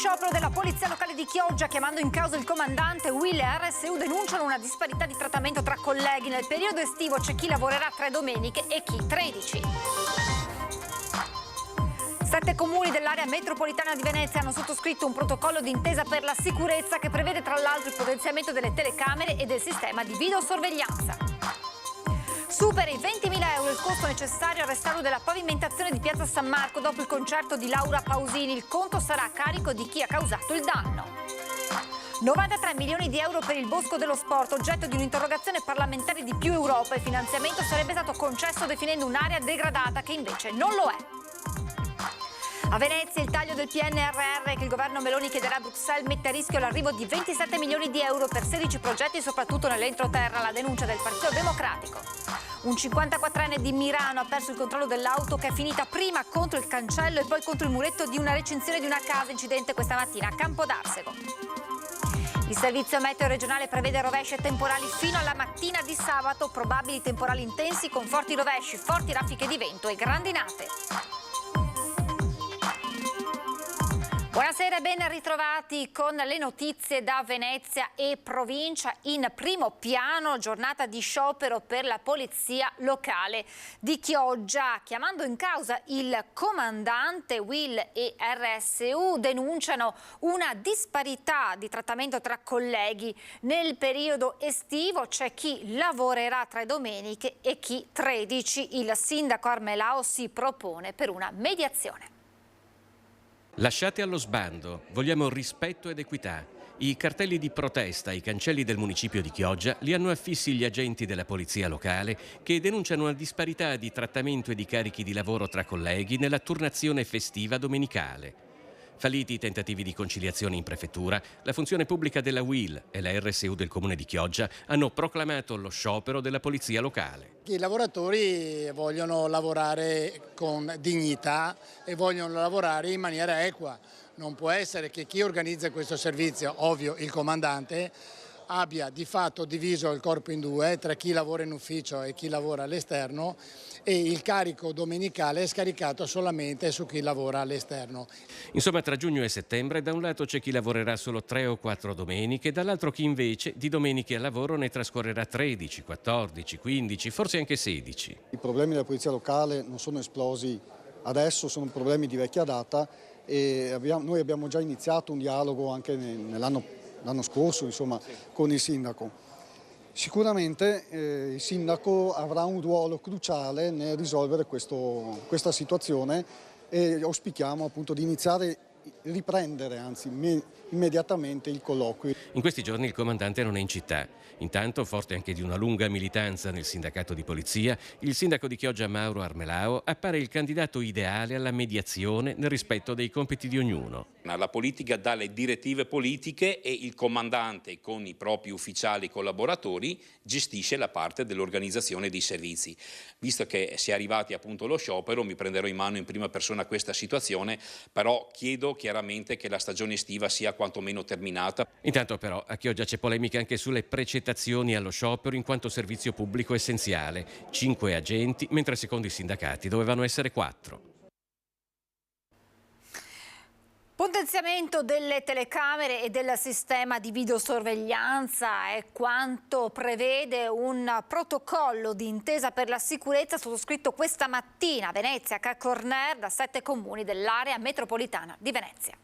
sciopero della polizia locale di Chioggia, chiamando in causa il comandante. Will e RSU denunciano una disparità di trattamento tra colleghi. Nel periodo estivo c'è chi lavorerà 3 domeniche e chi 13. 7 comuni dell'area metropolitana di Venezia hanno sottoscritto un protocollo d'intesa per la sicurezza che prevede tra l'altro il potenziamento delle telecamere e del sistema di videosorveglianza. Supera i 20.000 euro il costo necessario al restauro della pavimentazione di Piazza San Marco dopo il concerto di Laura Pausini. Il conto sarà a carico di chi ha causato il danno. 93 milioni di euro per il Bosco dello Sport, oggetto di un'interrogazione parlamentare di Più Europa. Il finanziamento sarebbe stato concesso definendo un'area degradata che invece non lo è. A Venezia il taglio del PNRR che il governo Meloni chiederà a Bruxelles mette a rischio l'arrivo di 27 milioni di euro per 16 progetti, soprattutto nell'entroterra, la denuncia del Partito Democratico. Un 54enne di Milano ha perso il controllo dell'auto che è finita prima contro il cancello e poi contro il muretto di una recinzione di una casa, incidente questa mattina a Campodarsego. Il servizio meteo regionale prevede rovesci e temporali fino alla mattina di sabato, probabili temporali intensi con forti rovesci, forti raffiche di vento e grandinate. Buonasera e ben ritrovati con le notizie da Venezia e provincia. In primo piano, giornata di sciopero per la polizia locale di Chioggia. Chiamando in causa il comandante, Will e RSU denunciano una disparità di trattamento tra colleghi. Nel periodo estivo c'è chi lavorerà 3 domeniche e chi 13. Il sindaco Armelao si propone per una mediazione. Lasciate allo sbando, vogliamo rispetto ed equità. I cartelli di protesta ai cancelli del municipio di Chioggia li hanno affissi gli agenti della polizia locale che denunciano una disparità di trattamento e di carichi di lavoro tra colleghi nella turnazione festiva domenicale. Falliti i tentativi di conciliazione in prefettura, la funzione pubblica della UIL e la RSU del comune di Chioggia hanno proclamato lo sciopero della polizia locale. I lavoratori vogliono lavorare con dignità e vogliono lavorare in maniera equa. Non può essere che chi organizza questo servizio, ovvio il comandante, abbia di fatto diviso il corpo in 2 tra chi lavora in ufficio e chi lavora all'esterno, e il carico domenicale è scaricato solamente su chi lavora all'esterno. Insomma, tra giugno e settembre da un lato c'è chi lavorerà solo 3 o 4 domeniche, dall'altro chi invece di domeniche al lavoro ne trascorrerà 13, 14, 15, forse anche 16. I problemi della polizia locale non sono esplosi adesso, sono problemi di vecchia data e noi abbiamo già iniziato un dialogo anche l'anno scorso, insomma, con il sindaco. Sicuramente il sindaco avrà un ruolo cruciale nel risolvere questa situazione e auspichiamo appunto di riprendere anzi immediatamente il colloquio. In questi giorni il comandante non è in città. Intanto, forte anche di una lunga militanza nel sindacato di polizia, il sindaco di Chioggia Mauro Armelao appare il candidato ideale alla mediazione nel rispetto dei compiti di ognuno. La politica dà le direttive politiche e il comandante con i propri ufficiali collaboratori gestisce la parte dell'organizzazione dei servizi. Visto che si è arrivati appunto allo sciopero, mi prenderò in mano in prima persona questa situazione, però chiedo chiaramente che la stagione estiva sia quantomeno terminata. Intanto però a Chioggia c'è polemica anche sulle precettazioni allo sciopero in quanto servizio pubblico essenziale. 5 agenti, mentre secondo i sindacati dovevano essere 4. Potenziamento delle telecamere e del sistema di videosorveglianza è quanto prevede un protocollo di intesa per la sicurezza sottoscritto questa mattina a Venezia, a Corner, da 7 comuni dell'area metropolitana di Venezia.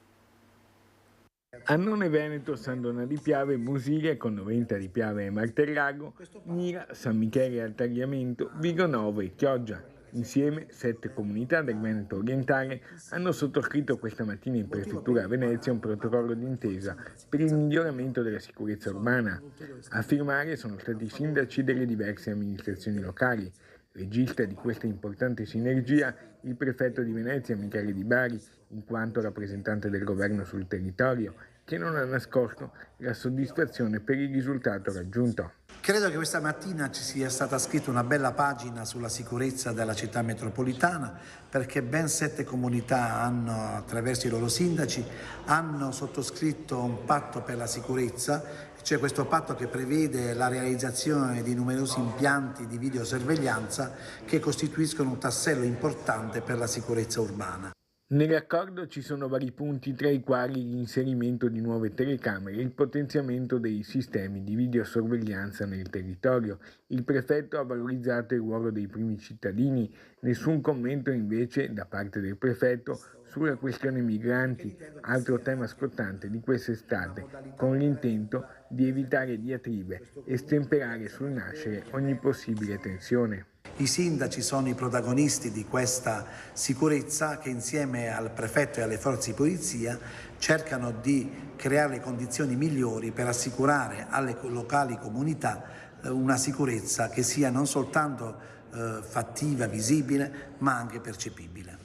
Annone Veneto, San Donà di Piave, Musilia, Connoventa di Piave e Martellago, Mira, San Michele al Tagliamento, Vigo Novo e Chioggia. Insieme 7 comunità del Veneto orientale hanno sottoscritto questa mattina in prefettura a Venezia un protocollo d'intesa per il miglioramento della sicurezza urbana. A firmare sono stati i sindaci delle diverse amministrazioni locali. Regista di questa importante sinergia il prefetto di Venezia, Michele Di Bari, in quanto rappresentante del governo sul territorio, che non ha nascosto la soddisfazione per il risultato raggiunto. Credo che questa mattina ci sia stata scritta una bella pagina sulla sicurezza della città metropolitana, perché ben 7 comunità attraverso i loro sindaci, hanno sottoscritto un patto per la sicurezza, cioè questo patto che prevede la realizzazione di numerosi impianti di videosorveglianza che costituiscono un tassello importante per la sicurezza urbana. Nell'accordo ci sono vari punti, tra i quali l'inserimento di nuove telecamere e il potenziamento dei sistemi di videosorveglianza nel territorio. Il prefetto ha valorizzato il ruolo dei primi cittadini, nessun commento invece da parte del prefetto sulla questione migranti, altro tema scottante di quest'estate, con l'intento di evitare diatribe e stemperare sul nascere ogni possibile tensione. I sindaci sono i protagonisti di questa sicurezza che insieme al prefetto e alle forze di polizia cercano di creare le condizioni migliori per assicurare alle locali comunità una sicurezza che sia non soltanto fattiva, visibile, ma anche percepibile.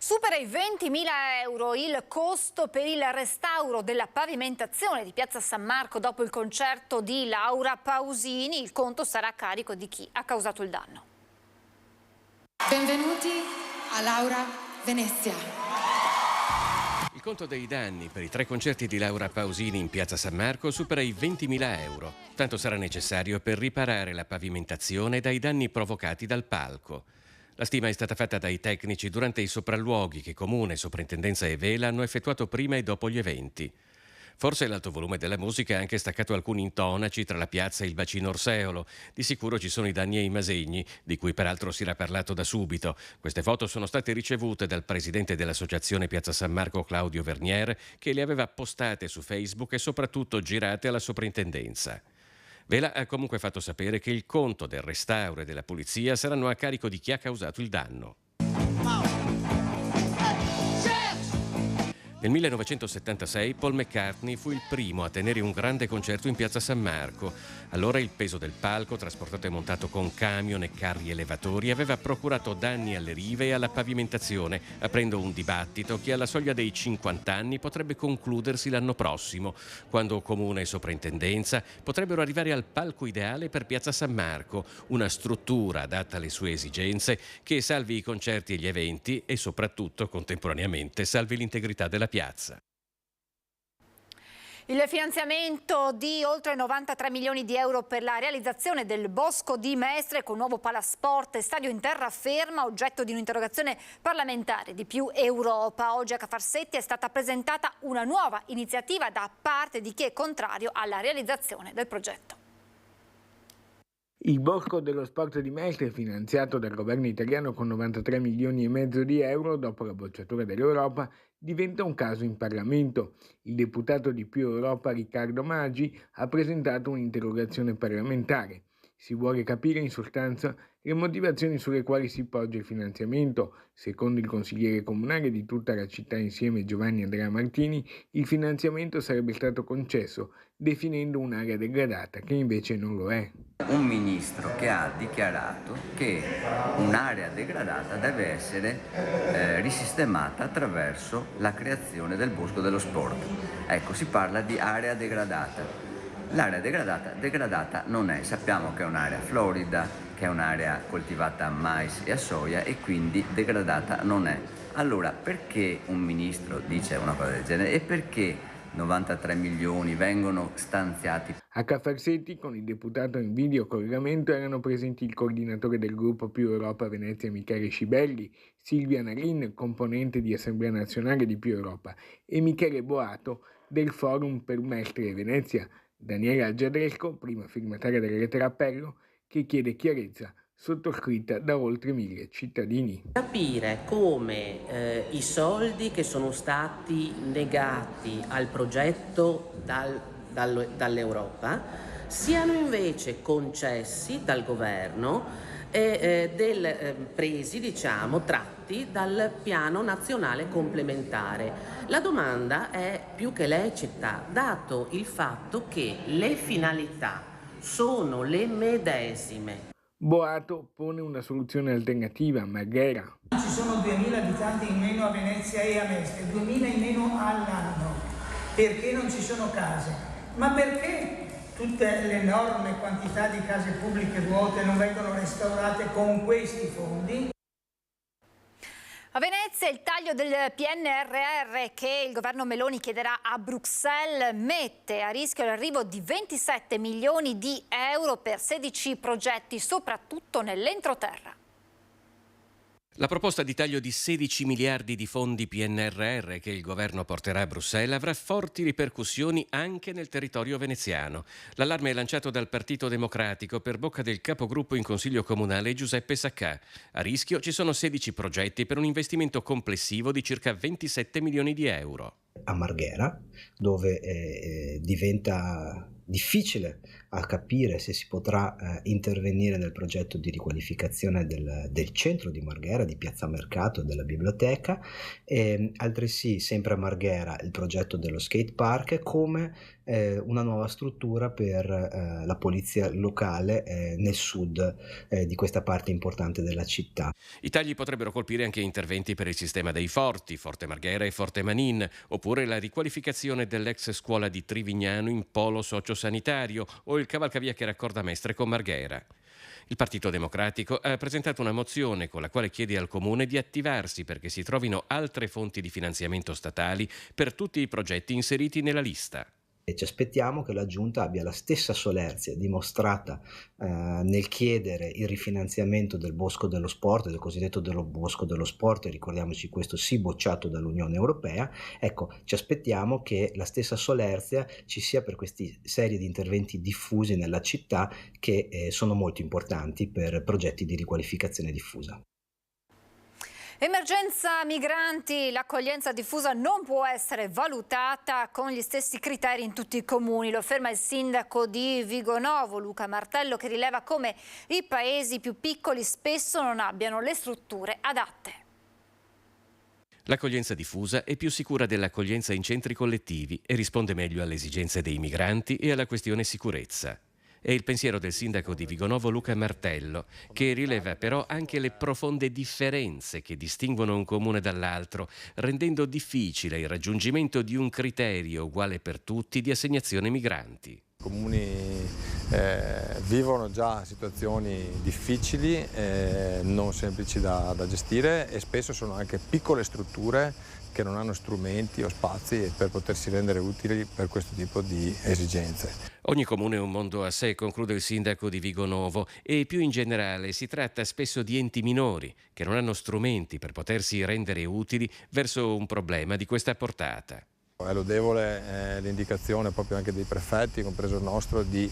Supera i 20.000 euro il costo per il restauro della pavimentazione di Piazza San Marco dopo il concerto di Laura Pausini. Il conto sarà a carico di chi ha causato il danno. Benvenuti a Laura Venezia. Il conto dei danni per i 3 concerti di Laura Pausini in Piazza San Marco supera i 20.000 euro. Tanto sarà necessario per riparare la pavimentazione dai danni provocati dal palco. La stima è stata fatta dai tecnici durante i sopralluoghi che Comune, Soprintendenza e Vela hanno effettuato prima e dopo gli eventi. Forse l'alto volume della musica ha anche staccato alcuni intonaci tra la piazza e il bacino Orseolo. Di sicuro ci sono i danni ai Masegni, di cui peraltro si era parlato da subito. Queste foto sono state ricevute dal presidente dell'associazione Piazza San Marco, Claudio Vernier, che le aveva postate su Facebook e soprattutto girate alla Soprintendenza. Vela ha comunque fatto sapere che il conto del restauro e della pulizia saranno a carico di chi ha causato il danno. Nel 1976 Paul McCartney fu il primo a tenere un grande concerto in Piazza San Marco. Allora il peso del palco, trasportato e montato con camion e carri elevatori, aveva procurato danni alle rive e alla pavimentazione, aprendo un dibattito che alla soglia dei 50 anni potrebbe concludersi l'anno prossimo, quando Comune e Soprintendenza potrebbero arrivare al palco ideale per Piazza San Marco, una struttura adatta alle sue esigenze che salvi i concerti e gli eventi e soprattutto, contemporaneamente, salvi l'integrità della piazza. Il finanziamento di oltre 93 milioni di euro per la realizzazione del Bosco di Mestre con nuovo palasport e stadio in terraferma, oggetto di un'interrogazione parlamentare di Più Europa. Oggi a Cafarsetti è stata presentata una nuova iniziativa da parte di chi è contrario alla realizzazione del progetto. Il Bosco dello Sport di Mestre, finanziato dal governo italiano con 93 milioni e mezzo di euro dopo la bocciatura dell'Europa, diventa un caso in Parlamento. Il deputato di Più Europa Riccardo Maggi ha presentato un'interrogazione parlamentare. Si vuole capire in sostanza le motivazioni sulle quali si poggia il finanziamento. Secondo il consigliere comunale di tutta la città insieme Giovanni Andrea Martini, il finanziamento sarebbe stato concesso definendo un'area degradata che invece non lo è. Un ministro che ha dichiarato che un'area degradata deve essere risistemata attraverso la creazione del Bosco dello Sport. Ecco, si parla di area degradata. L'area degradata non è, sappiamo che è un'area florida, che è un'area coltivata a mais e a soia e quindi degradata non è. Allora perché un ministro dice una cosa del genere e perché 93 milioni vengono stanziati? A Cafarsetti con il deputato in videocollegamento erano presenti il coordinatore del gruppo Più Europa Venezia Michele Scibelli, Silvia Nalin, componente di Assemblea Nazionale di Più Europa, e Michele Boato del Forum per Mestre e Venezia, Daniela Giadresco, prima firmataria della lettera appello, che chiede chiarezza sottoscritta da oltre 1000 cittadini. Capire come i soldi che sono stati negati al progetto dall'Europa siano invece concessi dal governo e presi, tratti dal piano nazionale complementare. La domanda è più che lecita, dato il fatto che le finalità sono le medesime. Boato pone una soluzione alternativa, Marghera. Ci sono 2.000 abitanti in meno a Venezia e a Mestre, 2.000 in meno all'anno. Perché non ci sono case? Ma perché tutte l'enorme quantità di case pubbliche vuote non vengono restaurate con questi fondi? A Venezia il taglio del PNRR che il governo Meloni chiederà a Bruxelles mette a rischio l'arrivo di 27 milioni di euro per 16 progetti, soprattutto nell'entroterra. La proposta di taglio di 16 miliardi di fondi PNRR che il governo porterà a Bruxelles avrà forti ripercussioni anche nel territorio veneziano. L'allarme è lanciato dal Partito Democratico per bocca del capogruppo in Consiglio Comunale Giuseppe Saccà. A rischio ci sono 16 progetti per un investimento complessivo di circa 27 milioni di euro. A Marghera, dove diventa difficile a capire se si potrà intervenire nel progetto di riqualificazione del centro di Marghera, di Piazza Mercato e della biblioteca, e altresì sempre a Marghera il progetto dello skate park, come una nuova struttura per la polizia locale nel sud di questa parte importante della città. I tagli potrebbero colpire anche interventi per il sistema dei forti, Forte Marghera e Forte Manin, oppure la riqualificazione dell'ex scuola di Trivignano in polo sociosanitario o il cavalcavia che raccorda Mestre con Marghera. Il Partito Democratico ha presentato una mozione con la quale chiede al Comune di attivarsi perché si trovino altre fonti di finanziamento statali per tutti i progetti inseriti nella lista. E ci aspettiamo che la Giunta abbia la stessa solerzia dimostrata nel chiedere il rifinanziamento del Bosco dello Sport, del cosiddetto Bosco dello Sport, e ricordiamoci questo sì bocciato dall'Unione Europea. Ecco, ci aspettiamo che la stessa solerzia ci sia per questi serie di interventi diffusi nella città che sono molto importanti per progetti di riqualificazione diffusa. Emergenza migranti, l'accoglienza diffusa non può essere valutata con gli stessi criteri in tutti i comuni, lo afferma il sindaco di Vigonovo, Luca Martello, che rileva come i paesi più piccoli spesso non abbiano le strutture adatte. L'accoglienza diffusa è più sicura dell'accoglienza in centri collettivi e risponde meglio alle esigenze dei migranti e alla questione sicurezza. È il pensiero del sindaco di Vigonovo Luca Martello, che rileva però anche le profonde differenze che distinguono un comune dall'altro, rendendo difficile il raggiungimento di un criterio uguale per tutti di assegnazione migranti. I comuni vivono già situazioni difficili, non semplici da gestire, e spesso sono anche piccole strutture che non hanno strumenti o spazi per potersi rendere utili per questo tipo di esigenze. Ogni comune è un mondo a sé, conclude il sindaco di Vigonovo, e più in generale si tratta spesso di enti minori che non hanno strumenti per potersi rendere utili verso un problema di questa portata. È lodevole l'indicazione proprio anche dei prefetti, compreso il nostro, di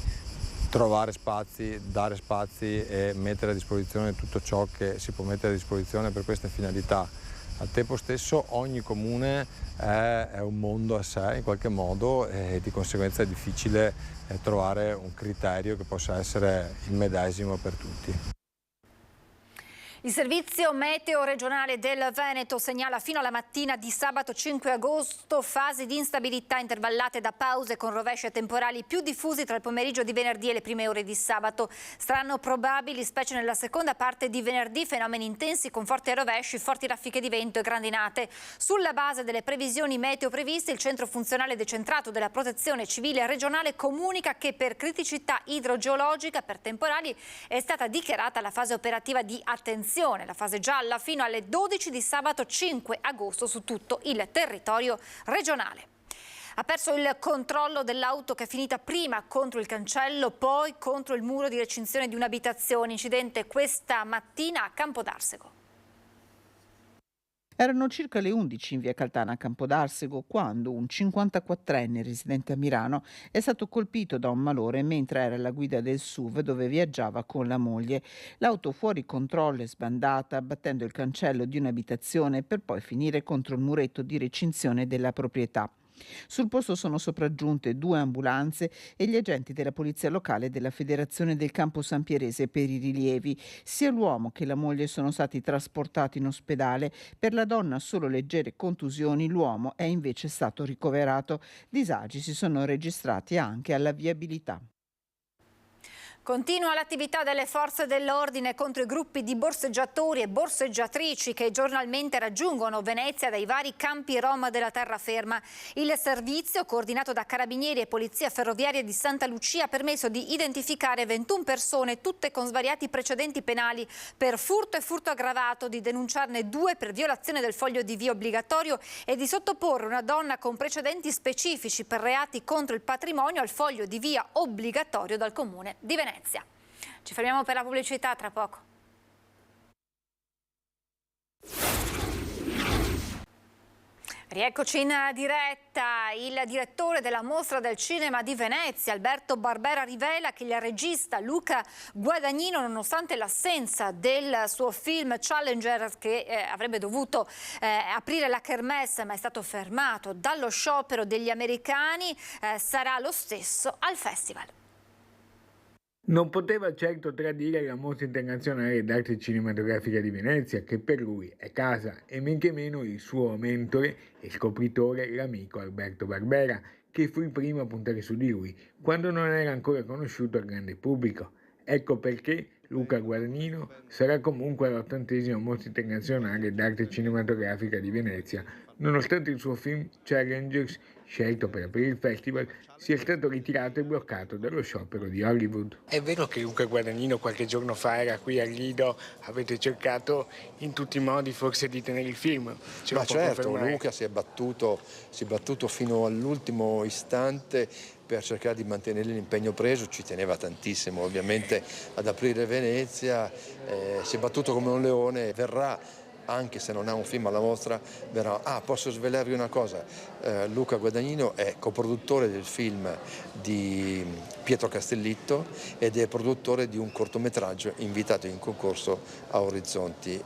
trovare spazi, dare spazi e mettere a disposizione tutto ciò che si può mettere a disposizione per queste finalità. Al tempo stesso ogni comune è un mondo a sé in qualche modo, e di conseguenza è difficile trovare un criterio che possa essere il medesimo per tutti. Il servizio meteo regionale del Veneto segnala fino alla mattina di sabato 5 agosto fasi di instabilità intervallate da pause con rovesci e temporali più diffusi tra il pomeriggio di venerdì e le prime ore di sabato. Saranno probabili, specie nella seconda parte di venerdì, fenomeni intensi con forti rovesci, forti raffiche di vento e grandinate. Sulla base delle previsioni meteo previste, il centro funzionale decentrato della Protezione Civile regionale comunica che per criticità idrogeologica per temporali è stata dichiarata la fase operativa di attenzione, la fase gialla, fino alle 12 di sabato 5 agosto su tutto il territorio regionale. Ha perso il controllo dell'auto che è finita prima contro il cancello, poi contro il muro di recinzione di un'abitazione. Incidente questa mattina a Campodarsego. Erano circa le 11 in via Caltana a Campodarsego quando un 54enne residente a Milano è stato colpito da un malore mentre era alla guida del SUV dove viaggiava con la moglie. L'auto fuori controllo è sbandata battendo il cancello di un'abitazione per poi finire contro il muretto di recinzione della proprietà. Sul posto sono sopraggiunte 2 ambulanze e gli agenti della polizia locale e della Federazione del Campo Sampierese per i rilievi. Sia l'uomo che la moglie sono stati trasportati in ospedale. Per la donna solo leggere contusioni, l'uomo è invece stato ricoverato. Disagi si sono registrati anche alla viabilità. Continua l'attività delle forze dell'ordine contro i gruppi di borseggiatori e borseggiatrici che giornalmente raggiungono Venezia dai vari campi rom della terraferma. Il servizio, coordinato da Carabinieri e Polizia Ferroviaria di Santa Lucia, ha permesso di identificare 21 persone, tutte con svariati precedenti penali per furto e furto aggravato, di denunciarne 2 per violazione del foglio di via obbligatorio e di sottoporre una donna con precedenti specifici per reati contro il patrimonio al foglio di via obbligatorio dal Comune di Venezia. Ci fermiamo per la pubblicità, tra poco. Rieccoci in diretta. Il direttore della Mostra del Cinema di Venezia, Alberto Barbera, rivela che il regista Luca Guadagnino, nonostante l'assenza del suo film Challenger che avrebbe dovuto aprire la kermesse ma è stato fermato dallo sciopero degli americani, sarà lo stesso al festival. Non poteva certo tradire la Mostra Internazionale d'Arte Cinematografica di Venezia, che per lui è casa, e men che meno il suo mentore e scopritore, l'amico Alberto Barbera, che fu il primo a puntare su di lui, quando non era ancora conosciuto al grande pubblico. Ecco perché Luca Guadagnino sarà comunque all'80ª Mostra Internazionale d'Arte Cinematografica di Venezia, nonostante il suo film Challengers, scelto per aprire il festival, sia stato ritirato e bloccato dallo sciopero di Hollywood. È vero che Luca Guadagnino qualche giorno fa era qui al Lido, avete cercato in tutti i modi forse di tenere il film? Ma certo, Luca si è battuto fino all'ultimo istante per cercare di mantenere l'impegno preso, ci teneva tantissimo ovviamente ad aprire Venezia, si è battuto come un leone, verrà. Anche se non ha un film alla mostra, verrà. Posso svelarvi una cosa, Luca Guadagnino è coproduttore del film di Pietro Castellitto ed è produttore di un cortometraggio invitato in concorso a Orizzonti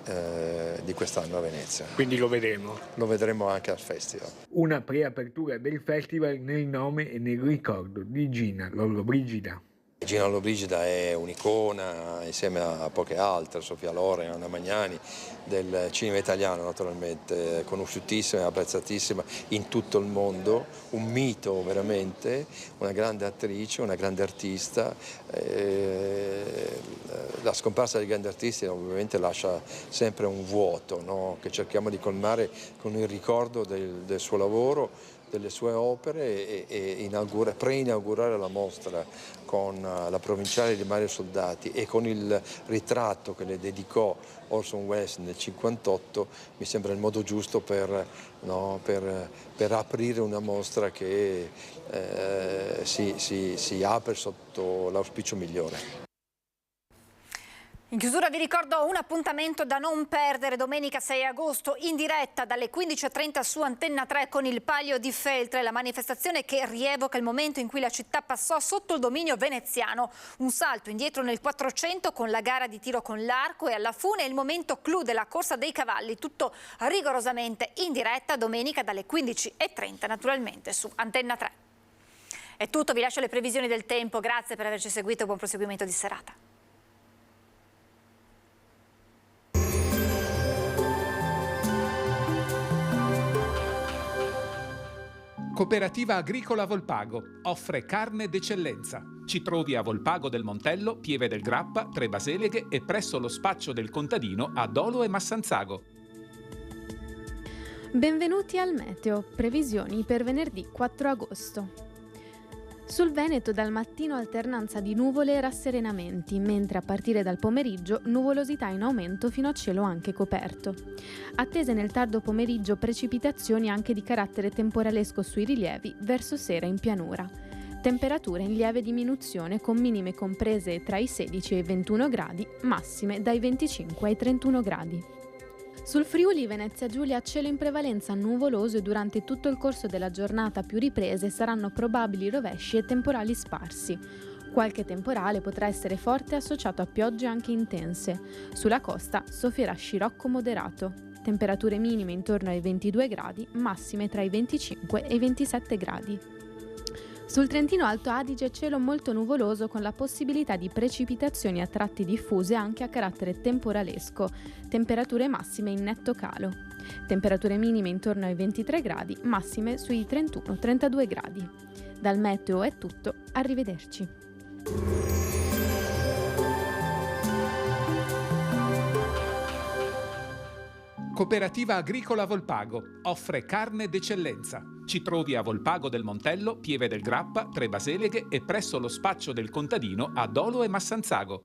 di quest'anno a Venezia. Quindi lo vedremo? Lo vedremo anche al festival. Una preapertura del festival nel nome e nel ricordo di Gina Lollobrigida. Gina Lollobrigida è un'icona insieme a poche altre, Sofia Loren, Anna Magnani, del cinema italiano naturalmente, conosciutissima e apprezzatissima in tutto il mondo, un mito veramente, una grande attrice, una grande artista. La scomparsa dei grandi artisti ovviamente lascia sempre un vuoto, no? Che cerchiamo di colmare con il ricordo del suo lavoro, delle sue opere e preinaugurare la mostra con la provinciale di Mario Soldati e con il ritratto che le dedicò Orson Welles nel 1958 mi sembra il modo giusto per aprire una mostra che si apre sotto l'auspicio migliore. In chiusura vi ricordo un appuntamento da non perdere domenica 6 agosto in diretta dalle 15:30 su Antenna 3 con il Palio di Feltre, la manifestazione che rievoca il momento in cui la città passò sotto il dominio veneziano, un salto indietro nel 400 con la gara di tiro con l'arco e alla fune il momento clou della corsa dei cavalli, tutto rigorosamente in diretta domenica dalle 15:30 naturalmente su Antenna 3. È tutto, vi lascio le previsioni del tempo, grazie per averci seguito e buon proseguimento di serata. Cooperativa Agricola Volpago offre carne d'eccellenza. Ci trovi a Volpago del Montello, Pieve del Grappa, Tre Baseleghe e presso lo spaccio del contadino a Dolo e Massanzago. Benvenuti al Meteo, previsioni per venerdì 4 agosto. Sul Veneto dal mattino alternanza di nuvole e rasserenamenti, mentre a partire dal pomeriggio nuvolosità in aumento fino a cielo anche coperto. Attese nel tardo pomeriggio precipitazioni anche di carattere temporalesco sui rilievi verso sera in pianura. Temperature in lieve diminuzione con minime comprese tra i 16 e i 21 gradi, massime dai 25 ai 31 gradi. Sul Friuli Venezia Giulia cielo in prevalenza nuvoloso e durante tutto il corso della giornata più riprese saranno probabili rovesci e temporali sparsi. Qualche temporale potrà essere forte associato a piogge anche intense. Sulla costa soffierà scirocco moderato. Temperature minime intorno ai 22 gradi, massime tra i 25 e i 27 gradi. Sul Trentino Alto Adige cielo molto nuvoloso con la possibilità di precipitazioni a tratti diffuse anche a carattere temporalesco, temperature massime in netto calo. Temperature minime intorno ai 23 gradi, massime sui 31-32 gradi. Dal meteo è tutto, arrivederci. Cooperativa Agricola Volpago offre carne d'eccellenza. Ci trovi a Volpago del Montello, Pieve del Grappa, Tre Baseleghe e presso lo spaccio del contadino a Dolo e Massanzago.